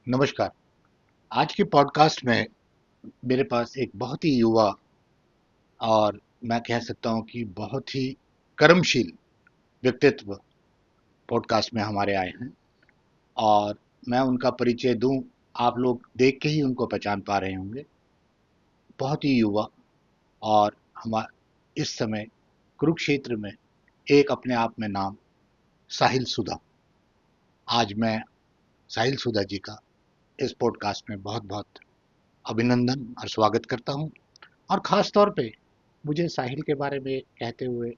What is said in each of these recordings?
नमस्कार। आज के पॉडकास्ट में मेरे पास एक बहुत ही युवा और मैं कह सकता हूँ कि बहुत ही कर्मशील व्यक्तित्व पॉडकास्ट में हमारे आए हैं और मैं उनका परिचय दूं। आप लोग देख के ही उनको पहचान पा रहे होंगे। बहुत ही युवा और हम इस समय कुरुक्षेत्र में एक अपने आप में नाम साहिल सुधा। आज मैं साहिल सुधा जी का इस पॉडकास्ट में बहुत बहुत अभिनंदन और स्वागत करता हूं। और ख़ास तौर पे मुझे साहिल के बारे में कहते हुए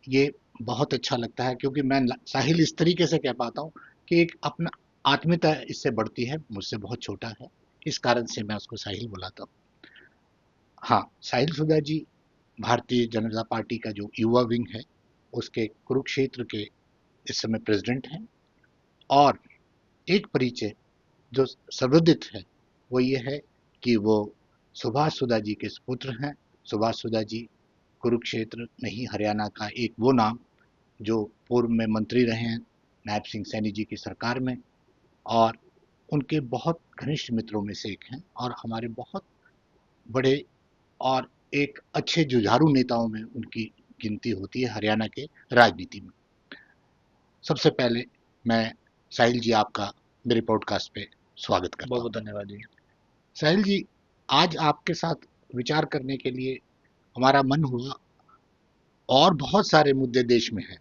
ये बहुत अच्छा लगता है क्योंकि मैं साहिल इस तरीके से कह पाता हूँ कि एक अपना आत्मीयता इससे बढ़ती है। मुझसे बहुत छोटा है, इस कारण से मैं उसको साहिल बुलाता हूँ। हाँ, साहिल सुधा जी भारतीय जनता पार्टी का जो युवा विंग है उसके कुरुक्षेत्र के इस समय प्रेसिडेंट हैं। और एक परिचय जो सर्वोदित है वो ये है कि वो सुभाष सुधा जी के सुपुत्र हैं। सुभाष सुधा जी कुरुक्षेत्र नहीं, हरियाणा का एक वो नाम जो पूर्व में मंत्री रहे हैं नायब सिंह सैनी जी की सरकार में, और उनके बहुत घनिष्ठ मित्रों में से एक हैं और हमारे बहुत बड़े और एक अच्छे जुझारू नेताओं में उनकी गिनती होती है हरियाणा के राजनीति में। सबसे पहले मैं साहिल जी आपका मेरे पॉडकास्ट पे स्वागत करता बहुत हूँ। बहुत धन्यवाद जी। साहिल जी, आज आपके साथ विचार करने के लिए हमारा मन हुआ। और बहुत सारे मुद्दे देश में हैं,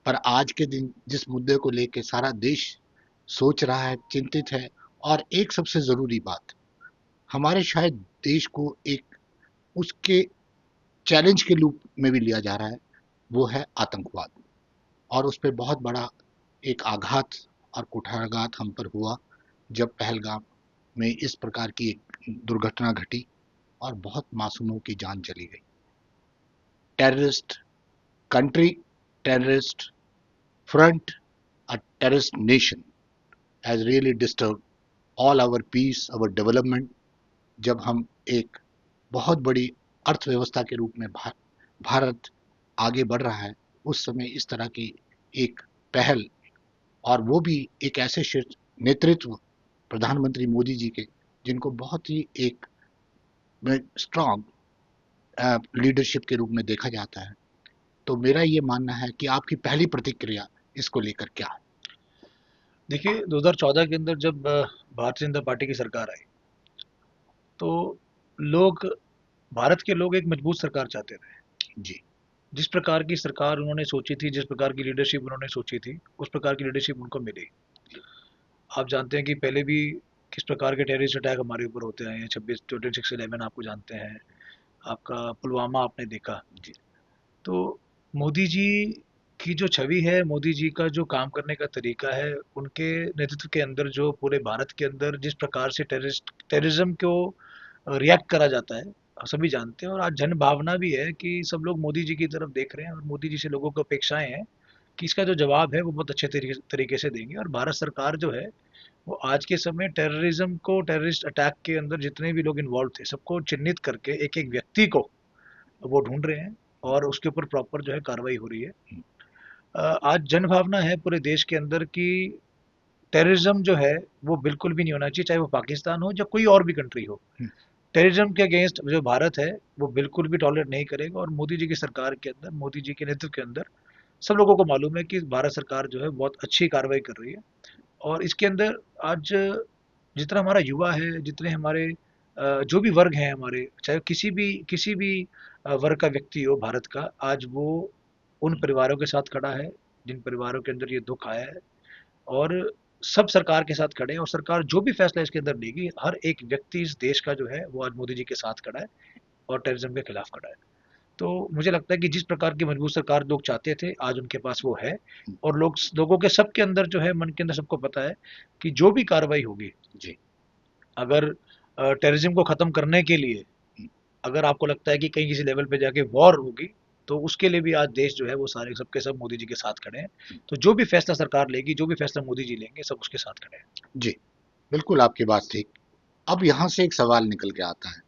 पर आज के दिन जिस मुद्दे को लेकर सारा देश सोच रहा है, चिंतित है, और एक सबसे जरूरी बात हमारे शायद देश को एक उसके चैलेंज के रूप में भी लिया जा रहा है, वो है आतंकवाद। और उस पर बहुत बड़ा एक आघात और कुठाराघात हम पर हुआ जब पहलगाम में इस प्रकार की एक दुर्घटना घटी और बहुत मासूमों की जान चली गई। Terrorist country, terrorist front, a terrorist nation has really disturbed all our peace, our development। जब हम एक बहुत बड़ी अर्थव्यवस्था के रूप में भारत आगे बढ़ रहा है, उस समय इस तरह की एक पहल, और वो भी एक ऐसे शीर्ष नेतृत्व प्रधानमंत्री मोदी जी के, जिनको बहुत ही एक स्ट्रांग लीडरशिप के रूप में देखा जाता है। तो मेरा ये मानना है कि आपकी पहली प्रतिक्रिया इसको लेकर क्या है? देखिए 2014 के अंदर जब भारतीय जनता पार्टी की सरकार आई तो लोग भारत के लोग एक मजबूत सरकार चाहते थे। जी। जिस प्रकार की सरकार उन्होंने सोची थी, जिस प्रकार की लीडरशिप उन्होंने सोची थी, उस प्रकार की लीडरशिप उनको मिली। आप जानते हैं कि पहले भी किस प्रकार के टेररिस्ट अटैक हमारे ऊपर होते आए हैं। 26/26/11 आपको जानते हैं, आपका पुलवामा आपने देखा। जी। तो मोदी जी की जो छवि है, मोदी जी का जो काम करने का तरीका है, उनके नेतृत्व के अंदर जो पूरे भारत के अंदर जिस प्रकार से टेररिज्म को रिएक्ट करा जाता है, सभी जानते हैं। और आज जन भावना भी है कि सब लोग मोदी जी की तरफ देख रहे हैं और मोदी जी से लोगों को अपेक्षाएं हैं कि इसका जो जवाब है वो बहुत अच्छे तरीके से देंगे। और भारत सरकार जो है वो आज के समय टेररिज्म को, टेररिस्ट अटैक के अंदर जितने भी लोग इन्वॉल्व थे सबको चिन्हित करके एक एक व्यक्ति को वो ढूंढ रहे हैं और उसके ऊपर प्रॉपर जो है कार्रवाई हो रही है। आज जन भावना है पूरे देश के अंदर कि टेररिज्म जो है वो बिल्कुल भी नहीं होना चाहिए, चाहे वो पाकिस्तान हो या कोई और भी कंट्री हो। टेररिज्म के अगेंस्ट जो भारत है वो बिल्कुल भी टॉलरेट नहीं करेगा। और मोदी जी की सरकार के अंदर, मोदी जी के नेतृत्व के अंदर सब लोगों को मालूम है कि भारत सरकार जो है बहुत अच्छी कार्रवाई कर रही है। और इसके अंदर आज जितना हमारा युवा है, जितने हमारे जो भी वर्ग हैं हमारे, चाहे किसी भी वर्ग का व्यक्ति हो भारत का, आज वो उन परिवारों के साथ खड़ा है जिन परिवारों के अंदर ये दुख आया है। और सब सरकार के साथ खड़े हैं और सरकार जो भी फैसला इसके अंदर लेगी, हर एक व्यक्ति इस देश का जो है वो आज मोदी जी के साथ खड़ा है और टेररिज्म के खिलाफ खड़ा है। तो मुझे लगता है कि जिस प्रकार की मजबूत सरकार लोग चाहते थे, आज उनके पास वो है। और लोगों के सबके अंदर जो है, मन के अंदर सबको पता है कि जो भी कार्रवाई होगी, जी। अगर टेररिज्म को खत्म करने के लिए अगर आपको लगता है कि कहीं किसी लेवल पे जाके वॉर होगी, तो उसके लिए भी आज देश जो है वो सारे सबके सब मोदी जी के साथ खड़े हैं। तो जो भी फैसला सरकार लेगी, जो भी फैसला मोदी जी लेंगे, सब उसके साथ खड़े हैं। जी, बिल्कुल आपकी बात ठीक। अब यहाँ से एक सवाल निकल के आता है,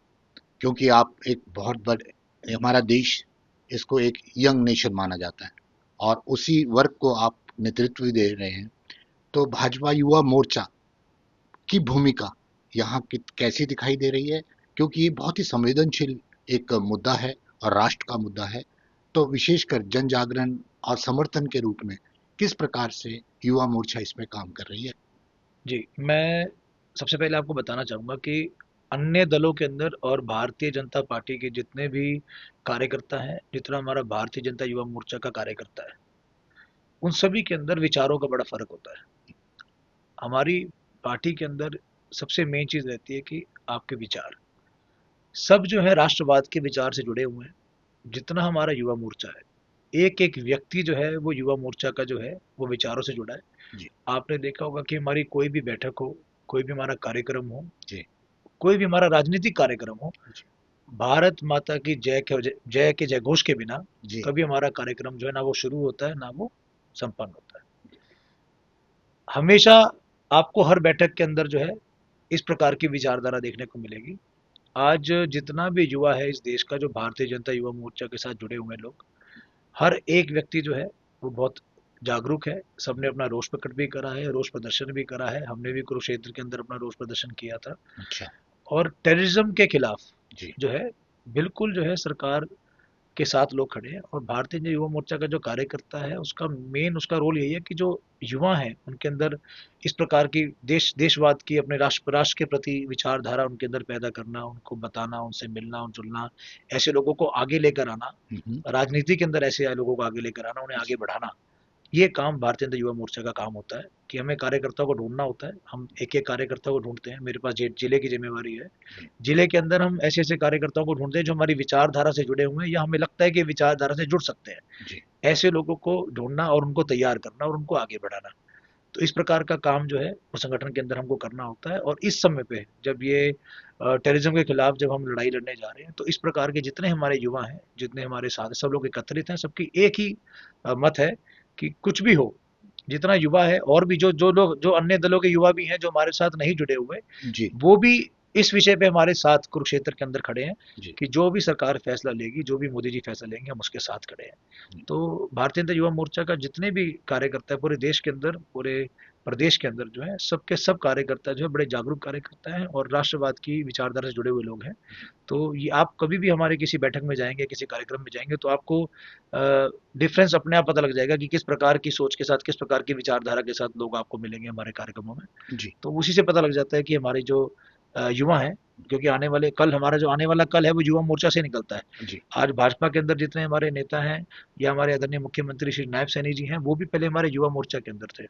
क्योंकि आप एक बहुत बड़े, हमारा देश इसको एक यंग नेशन माना जाता है और उसी वर्ग को आप नेतृत्व भी दे रहे हैं। तो भाजपा युवा मोर्चा की भूमिका यहाँ की कैसी दिखाई दे रही है, क्योंकि ये बहुत ही संवेदनशील एक मुद्दा है और राष्ट्र का मुद्दा है। तो विशेषकर जन जागरण और समर्थन के रूप में किस प्रकार से युवा मोर्चा इसमें काम कर रही है? जी, मैं सबसे पहले आपको बताना चाहूँगा कि अन्य दलों के अंदर और भारतीय जनता पार्टी के जितने भी कार्यकर्ता हैं, जितना हमारा भारतीय जनता युवा मोर्चा का कार्यकर्ता है, उन सभी के अंदर विचारों का बड़ा फ़र्क होता है। हमारी पार्टी के अंदर सबसे मेन चीज़ रहती है कि आपके विचार। सब जो है राष्ट्रवाद के विचार से जुड़े हुए हैं। जितना हमारा युवा मोर्चा है, एक-एक व्यक्ति जो है वो युवा मोर्चा का जो है, वो विचारों से जुड़ा है। जी। आपने देखा होगा कि हमारी कोई भी बैठक हो, कोई भी हमारा कार्यक्रम हो, जी। कोई भी हमारा राजनीतिक कार्यक्रम हो, जी। भारत माता की जय के घोष के बिना जी। कभी हमारा कार्यक्रम जो है ना वो शुरू होता है ना वो संपन्न होता है। हमेशा आपको हर बैठक के अंदर जो है इस प्रकार की विचारधारा देखने को मिलेगी। आज जितना भी युवा है इस देश का, जो भारतीय जनता युवा मोर्चा के साथ जुड़े हुए लोग, हर एक व्यक्ति जो है वो बहुत जागरूक है। सबने अपना रोष प्रकट भी करा है, रोष प्रदर्शन भी करा है। हमने भी कुरुक्षेत्र के अंदर अपना रोष प्रदर्शन किया था। अच्छा। और टेररिज्म के खिलाफ जी। जो है बिल्कुल जो है सरकार के साथ लोग खड़े हैं। और भारतीय जनता युवा मोर्चा का जो कार्यकर्ता है उसका मेन उसका रोल यही है कि जो युवा हैं उनके अंदर इस प्रकार की देशवाद की, अपने राष्ट्र के प्रति विचारधारा उनके अंदर पैदा करना, उनको बताना, उनसे मिलना उन जुलना, ऐसे लोगों को आगे लेकर आना, हम्म। राजनीति के अंदर ऐसे लोगों को आगे लेकर आना, उन्हें आगे बढ़ाना। ये काम भारतीय जनता युवा मोर्चा का काम होता है कि हमें कार्यकर्ताओं को ढूंढना होता है। हम एक एक कार्यकर्ता को ढूंढते हैं। मेरे पास जिले की जिम्मेवारी है। जी। जिले के अंदर हम ऐसे ऐसे कार्यकर्ताओं को ढूंढते हैं जो हमारी विचारधारा से जुड़े हुए हैं या हमें लगता है कि विचारधारा से जुड़ सकते हैं। जी। ऐसे लोगों को ढूंढना और उनको तैयार करना और उनको आगे बढ़ाना, तो इस प्रकार का काम जो है वो संगठन के अंदर हमको करना होता है। और इस समय पे जब ये टेररिज्म के खिलाफ जब हम लड़ाई लड़ने जा रहे हैं, तो इस प्रकार के जितने हमारे युवा हैं, जितने हमारे साथ सब लोग एकत्रित हैं, सबकी एक ही मत है कि कुछ भी हो, जितना युवा है और भी जो लोग, जो अन्य दलों के युवा भी हैं जो हमारे साथ नहीं जुड़े हुए, जी। वो भी इस विषय पे हमारे साथ कुरुक्षेत्र के अंदर खड़े हैं जी। कि जो भी सरकार फैसला लेगी, जो भी मोदी जी फैसला लेंगे, हम उसके साथ खड़े हैं। तो भारतीय जनता युवा मोर्चा का जितने भी कार्यकर्ता है पूरे देश के अंदर, पूरे प्रदेश के अंदर जो है, सबके सब कार्यकर्ता जो है बड़े जागरूक कार्यकर्ता हैं और राष्ट्रवाद की विचारधारा से जुड़े हुए लोग हैं। तो ये आप कभी भी हमारे किसी बैठक में जाएंगे, किसी कार्यक्रम में जाएंगे, तो आपको डिफरेंस अपने आप पता लग जाएगा कि किस प्रकार की सोच के साथ, किस प्रकार की विचारधारा के साथ लोग आपको मिलेंगे हमारे कार्यक्रमों में। जी। तो उसी से पता लग जाता है कि हमारे जो युवा हैं, क्योंकि आने वाले कल, हमारा जो आने वाला कल है वो युवा मोर्चा से निकलता है। जी। आज भाजपा के अंदर जितने हमारे नेता हैं या हमारे आदरणीय मुख्यमंत्री श्री नायब सैनी जी हैं, वो भी पहले हमारे युवा मोर्चा के अंदर थे।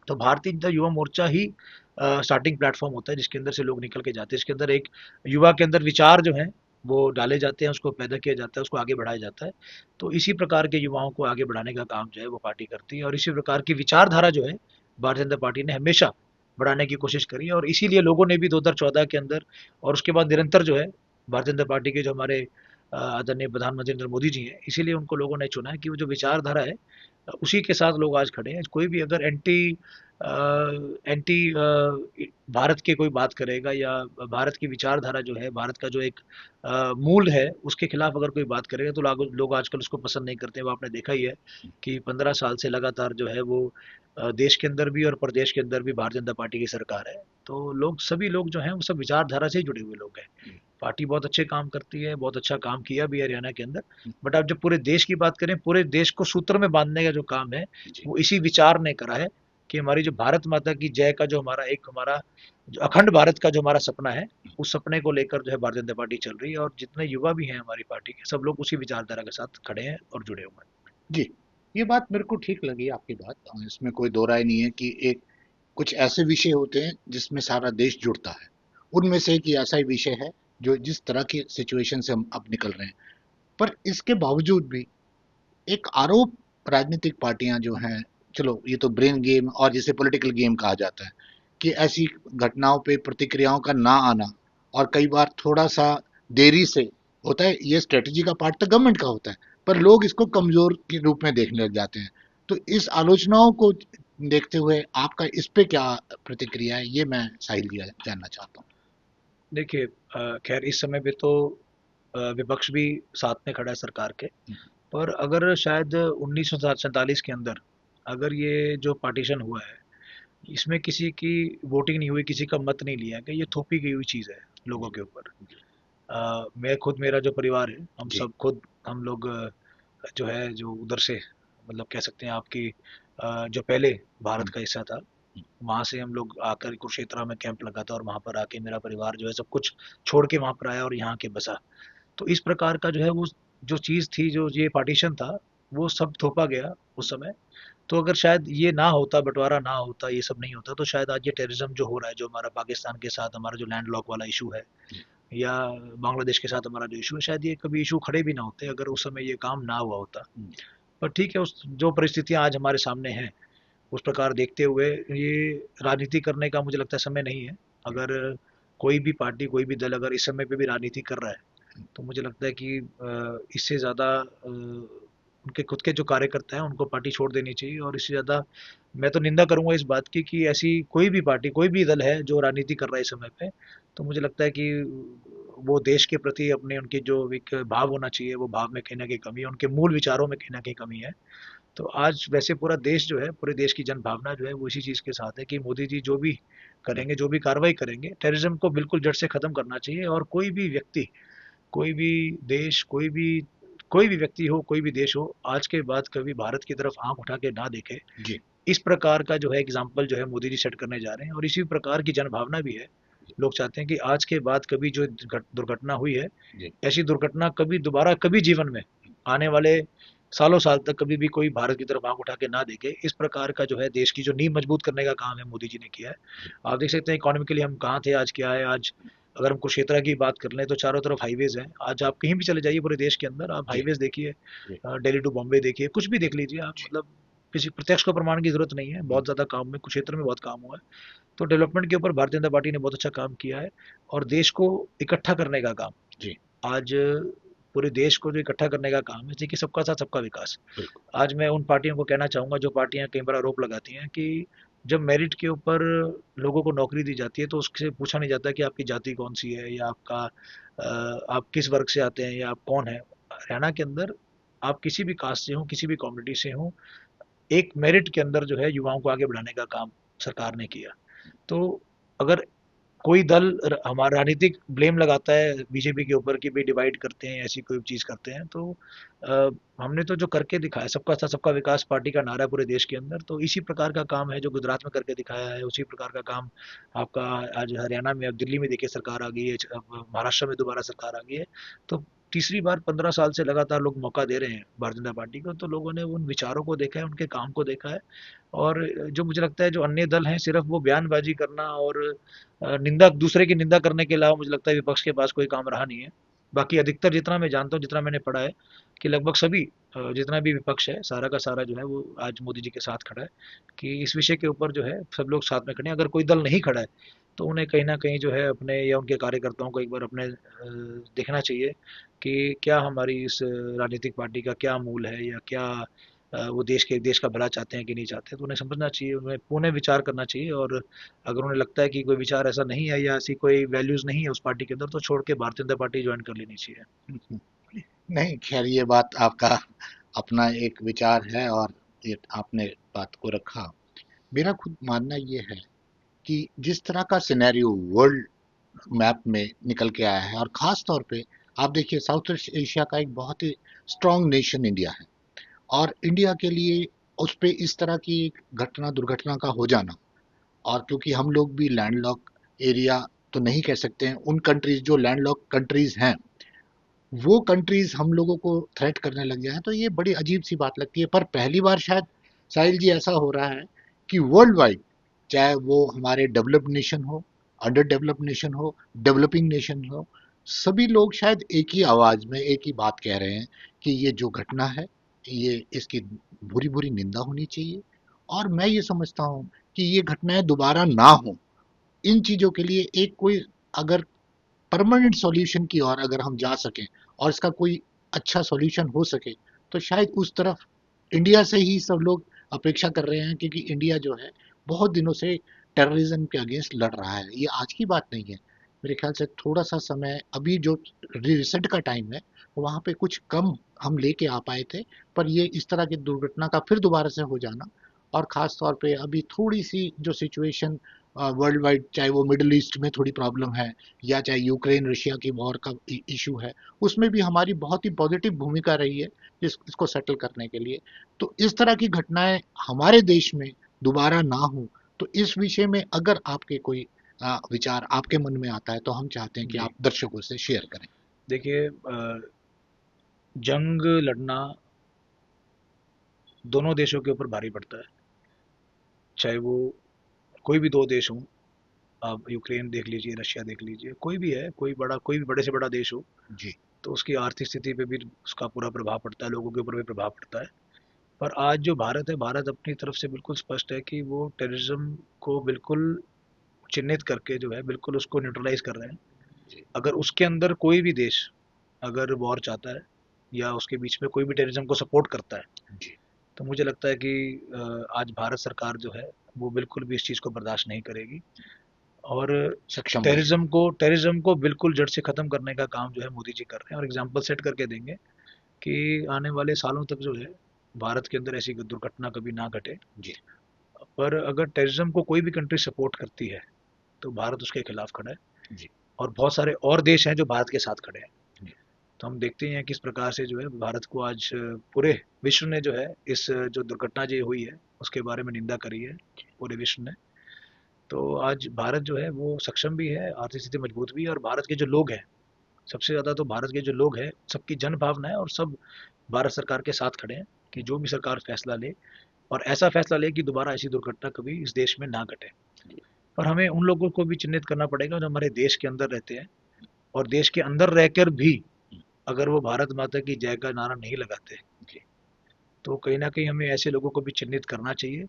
तो भारतीय जनता युवा मोर्चा ही स्टार्टिंग प्लेटफॉर्म होता है जिसके अंदर से लोग निकल के जाते हैं। इसके अंदर एक युवा के अंदर विचार जो हैं वो डाले जाते हैं, उसको पैदा किया जाता है, उसको आगे बढ़ाया जाता है। तो इसी प्रकार के युवाओं को आगे बढ़ाने का काम जो है वो पार्टी करती है। और इसी प्रकार की विचारधारा जो है भारतीय जनता पार्टी ने हमेशा बढ़ाने की कोशिश करी है। और इसीलिए लोगों ने भी 2014 के अंदर और उसके बाद निरंतर जो है भारतीय जनता पार्टी के जो हमारे आदरणीय प्रधानमंत्री नरेंद्र मोदी जी हैं, इसीलिए उनको लोगों ने चुना है कि वो जो विचारधारा है उसी के साथ लोग आज खड़े हैं। कोई भी अगर एंटी भारत की कोई बात करेगा या भारत की विचारधारा जो है, भारत का जो एक मूल है, उसके खिलाफ अगर कोई बात करेगा तो लोग आजकल उसको पसंद नहीं करते। वो आपने देखा ही है कि 15 साल से लगातार जो है वो देश के अंदर भी और प्रदेश के अंदर भी भारतीय जनता पार्टी की सरकार है। तो लोग, सभी लोग जो हैं वो सब विचारधारा से ही जुड़े हुए लोग हैं। पार्टी बहुत अच्छे काम करती है, बहुत अच्छा काम किया भी है हरियाणा के अंदर। बट आप जब पूरे देश की बात करें, पूरे देश को सूत्र में बांधने का जो काम है जी। वो इसी विचार ने करा है कि हमारी जो भारत माता की जय का जो हमारा जो अखंड भारत का जो हमारा सपना है, उस सपने को लेकर जो है भारतीय जनता पार्टी चल रही है। और जितने युवा भी हैं हमारी पार्टी के, सब लोग उसी विचारधारा के साथ खड़े हैं और जुड़े हुए हैं। जी। ये बात मेरे को ठीक लगी आपकी बात, और इसमें कोई दो राय नहीं है कि एक कुछ ऐसे विषय होते हैं जिसमें सारा देश जुड़ता है। उनमें से एक ये ऐसा ही विषय है जो जिस तरह की सिचुएशन से हम अब निकल रहे हैं। पर इसके बावजूद भी एक आरोप राजनीतिक पार्टियां जो हैं, चलो ये तो ब्रेन गेम और जिसे पॉलिटिकल गेम कहा जाता है, कि ऐसी घटनाओं पे प्रतिक्रियाओं का ना आना और कई बार थोड़ा सा देरी से होता है, ये स्ट्रेटजी का पार्ट तो गवर्नमेंट का होता है, पर लोग इसको कमजोर के रूप में देखने लग जाते हैं। तो इस आलोचनाओं को देखते हुए आपका इस पे क्या प्रतिक्रिया है, ये मैं साहिल जी जानना चाहता देखिए, खैर इस समय पे तो विपक्ष भी साथ में खड़ा है सरकार के। हूँ। पर अगर शायद 1947 के अंदर अगर ये जो पार्टीशन हुआ है इसमें किसी की वोटिंग नहीं हुई, किसी का मत नहीं लिया गया, ये थोपी गई हुई चीज़ है लोगों जी। के ऊपर। मैं खुद, मेरा जो परिवार है, हम जी। सब खुद, हम लोग जो है, जो उधर से, मतलब कह सकते हैं आपकी, जो पहले भारत हम्म, का हिस्सा था, हम्म, वहाँ से हम लोग आकर कुरुक्षेत्र में कैंप लगा था, और वहाँ पर आके मेरा परिवार जो है सब कुछ छोड़ के वहाँ पर आया और यहाँ के बसा। तो इस प्रकार का जो है वो जो चीज़ थी, जो ये पार्टीशन था, वो सब थोपा गया उस समय। तो अगर शायद ये ना होता, बंटवारा ना होता, ये सब नहीं होता, तो शायद आज ये टेररिज्म जो हो रहा है, जो हमारा पाकिस्तान के साथ हमारा जो लैंड लॉक वाला इशू है, जी। या बांग्लादेश के साथ हमारा जो इशू है, शायद ये कभी इशू खड़े भी ना होते अगर उस समय ये काम ना हुआ होता। हम्म, पर ठीक है, उस जो परिस्थितियां आज हमारे सामने हैं, उस प्रकार देखते हुए, ये राजनीति करने का मुझे लगता है समय नहीं है। जी। अगर कोई भी पार्टी, कोई भी दल अगर इस समय पे भी राजनीति कर रहा है, तो मुझे लगता है कि इससे ज़्यादा उनके खुद के जो कार्यकर्ता हैं उनको पार्टी छोड़ देनी चाहिए। और इससे ज़्यादा मैं तो निंदा करूंगा इस बात की कि ऐसी कोई भी पार्टी, कोई भी दल है जो राजनीति कर रहा है इस समय पे, तो मुझे लगता है कि वो देश के प्रति अपने, उनके जो एक भाव होना चाहिए, वो भाव में कहीं ना कहीं कमी है, उनके मूल विचारों में कहीं ना कहीं कमी है। तो आज वैसे पूरा देश जो है, पूरे देश की जन भावना जो है वो इसी चीज़ के साथ है कि मोदी जी जो भी करेंगे, जो भी कार्रवाई करेंगे, टेररिज्म को बिल्कुल जड़ से खत्म करना चाहिए। और कोई भी व्यक्ति, कोई भी देश, कोई भी व्यक्ति हो, कोई भी देश हो, आज के बाद कभी भारत की तरफ आंख उठा के ना देखे। जी। इस प्रकार का जो है एग्जाम्पल जो है मोदी जी सेट करने जा रहे हैं, और इसी प्रकार की जनभावना भी है। लोग चाहते हैं कि आज के बाद कभी जो दुर्घटना हुई है, जी। ऐसी दुर्घटना कभी दोबारा, कभी जीवन में आने वाले सालों साल तक कभी भी कोई भारत की तरफ आंख उठा के ना देखे। इस प्रकार का जो है देश की जो नींव मजबूत करने का काम है, मोदी जी ने किया है। जी। आप देख सकते हैं इकोनॉमिकली हम कहाँ थे, आज क्या है। आज अगर हम कुरुक्षेत्र की बात कर लें तो चारों तरफ हाईवेज हैं। आज आप कहीं भी चले जाइए पूरे देश के अंदर, आप जी। हाईवेज देखिए, जी। दिल्ली टू बॉम्बे देखिए, कुछ भी देख लीजिए आप, जी। मतलब किसी प्रत्यक्ष को प्रमाण की जरूरत नहीं है, हम्म, बहुत ज्यादा काम में, कुरुक्षेत्र में बहुत काम हुआ है। तो डेवलपमेंट के ऊपर भारतीय जनता पार्टी ने बहुत अच्छा काम किया है। और देश को इकट्ठा करने का काम, जी। आज पूरे देश को जो इकट्ठा करने का काम है, जैसे कि सबका साथ सबका विकास। बिल्कुल। आज मैं उन पार्टियों को कहना चाहूंगा जो पार्टियां कई बार आरोप लगाती हैं कि जब मेरिट के ऊपर लोगों को नौकरी दी जाती है तो उससे पूछा नहीं जाता कि आपकी जाति कौन सी है, या आपका आप किस वर्ग से आते हैं, या आप कौन है। हरियाणा के अंदर आप किसी भी कास्ट से हो, किसी भी कम्युनिटी से हो, एक मेरिट के अंदर जो है युवाओं को आगे बढ़ाने का काम सरकार ने किया। तो अगर कोई दल हमारा राजनीतिक ब्लेम लगाता है बीजेपी के ऊपर कि भाई डिवाइड करते हैं, ऐसी कोई चीज करते हैं, तो आ, हमने तो जो करके दिखाया, सबका साथ सबका विकास पार्टी का नारा है पूरे देश के अंदर, तो इसी प्रकार का काम है जो गुजरात में करके दिखाया है, उसी प्रकार का काम आपका आज हरियाणा में, अब दिल्ली में देखिए सरकार आ गई है, अब महाराष्ट्र में दोबारा सरकार आ गई है। तो तीसरी बार 15 साल से लगातार लोग मौका दे रहे हैं भारतीय जनता पार्टी को, तो लोगों ने उन विचारों को देखा है, उनके काम को देखा है। और जो मुझे लगता है जो अन्य दल हैं, सिर्फ वो बयानबाजी करना और निंदा, दूसरे की निंदा करने के अलावा मुझे लगता है विपक्ष के पास कोई काम रहा नहीं है। बाकी अधिकतर, जितना मैं जानता हूँ, जितना मैंने पढ़ा है, कि लगभग सभी, जितना भी विपक्ष है, सारा का सारा जो है वो आज मोदी जी के साथ खड़ा है, कि इस विषय के ऊपर जो है सब लोग साथ में खड़े हैं। अगर कोई दल नहीं खड़ा है तो उन्हें कहीं ना कहीं जो है अपने या उनके कार्यकर्ताओं को एक बार अपने देखना चाहिए कि क्या हमारी इस राजनीतिक पार्टी का क्या मूल है, या क्या वो देश का भला चाहते हैं कि नहीं चाहते। तो उन्हें समझना चाहिए, उन्हें पुनः विचार करना चाहिए। और अगर उन्हें लगता है कि कोई विचार ऐसा नहीं है या ऐसी कोई वैल्यूज नहीं है उस पार्टी के अंदर, तो छोड़ के भारतीय जनता पार्टी ज्वाइन कर लेनी चाहिए। हम्म, नहीं, खैर ये बात आपका अपना एक विचार है और ये आपने बात को रखा। मेरा खुद मानना ये है कि जिस तरह का सिनेरियो वर्ल्ड मैप में निकल के आया है, और खास तौर पे आप देखिए साउथ ईस्ट एशिया का एक बहुत ही स्ट्रांग नेशन इंडिया है, और इंडिया के लिए उस पे इस तरह की एक घटना दुर्घटना का हो जाना, और क्योंकि हम लोग भी लैंडलॉक एरिया तो नहीं कह सकते हैं, उन कंट्रीज जो लैंडलॉक कंट्रीज हैं वो कंट्रीज हम लोगों को थ्रेट करने लग गए हैं, तो ये बड़ी अजीब सी बात लगती है। पर पहली बार शायद साहिल जी ऐसा हो रहा है कि वर्ल्ड वाइड, चाहे वो हमारे डेवलप्ड नेशन हो, अंडर डेवलप्ड नेशन हो, डेवलपिंग नेशन हो, सभी लोग शायद एक ही आवाज में एक ही बात कह रहे हैं कि ये जो घटना है, ये इसकी बुरी बुरी निंदा होनी चाहिए। और मैं ये समझता हूँ कि ये घटनाएं दोबारा ना हो, इन चीजों के लिए एक कोई अगर परमानेंट सॉल्यूशन की ओर अगर हम जा सकें और इसका कोई अच्छा सॉल्यूशन हो सके, तो शायद उस तरफ इंडिया से ही सब लोग अपेक्षा कर रहे हैं, क्योंकि इंडिया जो है बहुत दिनों से टेररिज्म के अगेंस्ट लड़ रहा है। ये आज की बात नहीं है, मेरे ख्याल से थोड़ा सा समय अभी जो रिसेंट का टाइम है वहाँ पे कुछ कम हम लेके आ पाए थे, पर ये इस तरह की दुर्घटना का फिर दोबारा से हो जाना और ख़ास तौर पे अभी थोड़ी सी जो सिचुएशन वर्ल्ड वाइड, चाहे वो मिडल ईस्ट में थोड़ी प्रॉब्लम है या चाहे यूक्रेन रशिया की वॉर का इशू है, उसमें भी हमारी बहुत ही पॉजिटिव भूमिका रही है इसको सेटल करने के लिए। तो इस तरह की घटनाएं हमारे देश में दोबारा ना हो, तो इस विषय में अगर आपके कोई विचार आपके मन में आता है तो हम चाहते हैं कि जी आप दर्शकों से शेयर करें। देखिए, जंग लड़ना दोनों देशों के ऊपर भारी पड़ता है, चाहे वो कोई भी दो देश हों। आप यूक्रेन देख लीजिए, रशिया देख लीजिए, कोई भी है, कोई भी बड़े से बड़ा देश हो, जी। तो उसकी आर्थिक स्थिति पे भी उसका पूरा प्रभाव पड़ता है, लोगों के ऊपर भी प्रभाव पड़ता है। पर आज जो भारत है, भारत अपनी तरफ से बिल्कुल स्पष्ट है कि वो टेररिज्म को बिल्कुल चिन्हित करके जो है बिल्कुल उसको न्यूट्रलाइज कर रहे हैं। जी। अगर उसके अंदर कोई भी देश अगर वॉर चाहता है या उसके बीच में कोई भी टेररिज्म को सपोर्ट करता है, जी। तो मुझे लगता है कि आज भारत सरकार जो है वो बिल्कुल भी इस चीज़ को बर्दाश्त नहीं करेगी। और सक्षम भी है। टेररिज्म को बिल्कुल जड़ से ख़त्म करने का काम जो है मोदी जी कर रहे हैं, और एग्जाम्पल सेट करके देंगे कि आने वाले सालों तक जो है भारत के अंदर ऐसी दुर्घटना कभी ना घटे। जी। पर अगर टेररिज्म को कोई भी कंट्री सपोर्ट करती है तो भारत उसके खिलाफ खड़ा है, जी। और बहुत सारे और देश हैं जो भारत के साथ खड़े हैं। जी। तो हम देखते हैं किस प्रकार से जो है भारत को आज पूरे विश्व ने जो है इस जो दुर्घटना जो हुई है उसके बारे में निंदा करी है, पूरे विश्व ने। तो आज भारत जो है वो सक्षम भी है, आर्थिक स्थिति मजबूत भी है, और भारत के जो लोग हैं, सबसे ज़्यादा तो भारत के जो लोग हैं सबकी जन भावना है, और सब भारत सरकार के साथ खड़े हैं कि जो भी सरकार फैसला ले, और ऐसा फैसला ले कि दोबारा ऐसी दुर्घटना कभी इस देश में ना घटे। पर हमें उन लोगों को भी चिन्हित करना पड़ेगा जो हमारे देश के अंदर रहते हैं, और देश के अंदर रहकर भी अगर वो भारत माता की जय का नारा नहीं लगाते, जी। तो कहीं ना कहीं हमें ऐसे लोगों को भी चिन्हित करना चाहिए,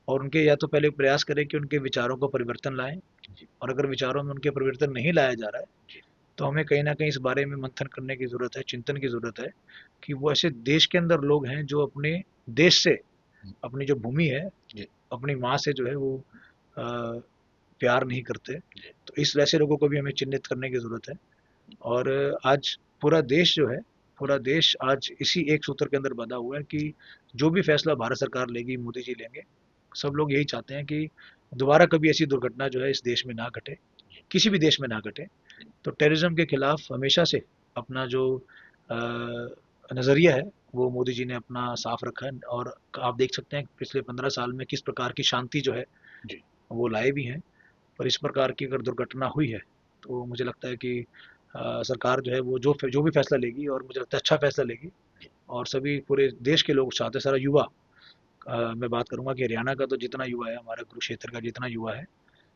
और उनके या तो पहले प्रयास करें कि उनके विचारों को परिवर्तन लाएं, जी। और अगर विचारों में उनके परिवर्तन नहीं लाया जा रहा है, जी। तो हमें कहीं ना कहीं इस बारे में मंथन करने की ज़रूरत है, चिंतन की ज़रूरत है कि वो ऐसे देश के अंदर लोग हैं जो अपने देश से, अपनी जो भूमि है, जी। अपनी माँ से जो है वो प्यार नहीं करते। तो इस वैसे लोगों को भी हमें चिन्हित करने की ज़रूरत है। और आज पूरा देश जो है, पूरा देश आज इसी एक सूत्र के अंदर बंधा हुआ है कि जो भी फैसला भारत सरकार लेगी, मोदी जी लेंगे, सब लोग यही चाहते हैं कि दोबारा कभी ऐसी दुर्घटना जो है इस देश में ना घटे, किसी भी देश में ना घटे। तो टेररिज्म के खिलाफ हमेशा से अपना जो नज़रिया है वो मोदी जी ने अपना साफ रखा है, और आप देख सकते हैं कि पिछले 15 साल में किस प्रकार की शांति जो है जी। वो लाए भी हैं। पर इस प्रकार की अगर दुर्घटना हुई है, तो मुझे लगता है कि सरकार जो है वो जो भी फैसला लेगी, और मुझे लगता है अच्छा फैसला लेगी, और सभी पूरे देश के लोग चाहते, सारा युवा, मैं बात करूंगा कि हरियाणा का तो जितना युवा है, हमारे कुरुक्षेत्र का जितना युवा है,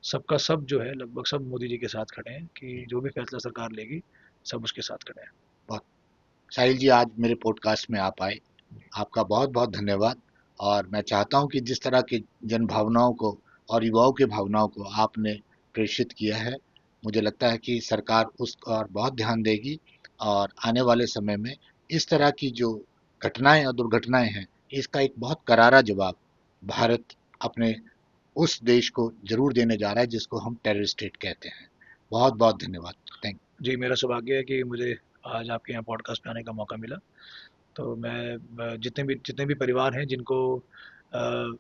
सबका सब जो है लगभग सब मोदी जी के साथ खड़े हैं कि जो भी फैसला सरकार लेगी सब उसके साथ खड़े हैं। बहुत। साहिल जी, आज मेरे पॉडकास्ट में आप आए, आपका बहुत बहुत धन्यवाद। और मैं चाहता हूं कि जिस तरह की जन भावनाओं को और युवाओं की भावनाओं को आपने प्रेषित किया है, मुझे लगता है कि सरकार उस और बहुत ध्यान देगी। और आने वाले समय में इस तरह की जो घटनाएं और दुर्घटनाएं हैं, इसका एक बहुत करारा जवाब भारत अपने उस देश को जरूर देने जा रहा है जिसको हम टेरर स्टेट कहते हैं। बहुत बहुत धन्यवाद। थैंक। जी, मेरा सौभाग्य है कि मुझे आज आपके यहाँ पॉडकास्ट पे आने का मौका मिला। तो मैं जितने भी परिवार हैं जिनको अ,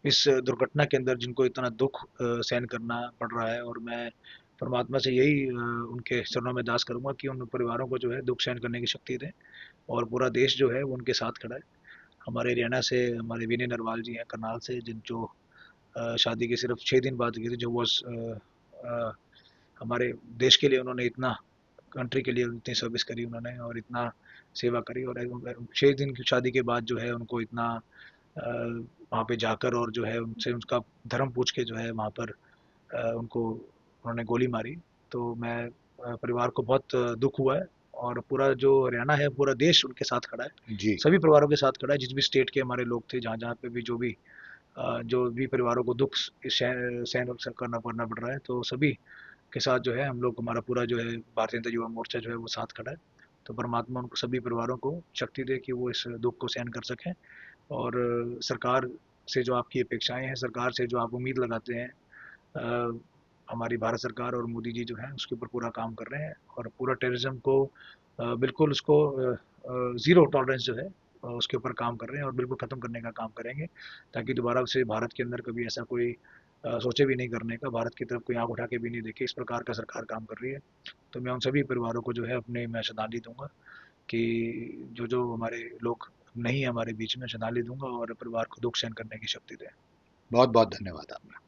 इस दुर्घटना के अंदर जिनको इतना दुख सहन करना पड़ रहा है, और मैं परमात्मा से यही उनके चरणों में दास करूंगा कि उन परिवारों को जो है दुख सहन करने की शक्ति दें, और पूरा देश जो है वो उनके साथ खड़ा है। हमारे हरियाणा से हमारे विनय नरवाल जी हैं करनाल से, जिन जो शादी के सिर्फ 6 दिन बाद गए थे, जो वो हमारे देश के लिए उन्होंने इतना, कंट्री के लिए इतनी सर्विस करी उन्होंने, और इतना सेवा करी, और 6 दिन की शादी के बाद जो है उनको इतना वहाँ पे जाकर और जो है उनसे उसका धर्म पूछ के जो है वहाँ पर उनको उन्होंने गोली मारी। तो मैं परिवार को बहुत दुख हुआ है, और पूरा जो हरियाणा है, पूरा देश उनके साथ खड़ा है, जी। सभी परिवारों के साथ खड़ा है, जिस भी स्टेट के हमारे लोग थे, जहाँ जहाँ पे भी जो भी परिवारों को दुख सहन करना पड़ना पड़ रहा है, तो सभी के साथ जो है हम लोग, हमारा पूरा जो है भारतीय जनता युवा मोर्चा जो है वो साथ खड़ा है। तो परमात्मा उनको सभी परिवारों को शक्ति दे कि वो इस दुख को सहन कर सकें, और सरकार से जो आपकी अपेक्षाएं हैं, सरकार से जो आप उम्मीद लगाते हैं, अ, हमारी भारत सरकार और मोदी जी जो हैं उसके ऊपर पूरा काम कर रहे हैं, और पूरा टेररिज्म को बिल्कुल उसको ज़ीरो टॉलरेंस जो है उसके ऊपर काम कर रहे हैं और बिल्कुल ख़त्म करने का काम करेंगे, ताकि दोबारा से भारत के अंदर कभी ऐसा कोई सोचे भी नहीं करने का, भारत की तरफ कोई आँख उठा के भी नहीं देखे, इस प्रकार का सरकार काम कर रही है। तो मैं उन सभी परिवारों को जो है अपने मैं श्रद्धांजलि दूँगा कि जो जो हमारे लोग नहीं है हमारे बीच में, श्रद्धांजलि दूँगा और परिवार को दुःख सहन करने की शक्ति दें। बहुत बहुत धन्यवाद आपका।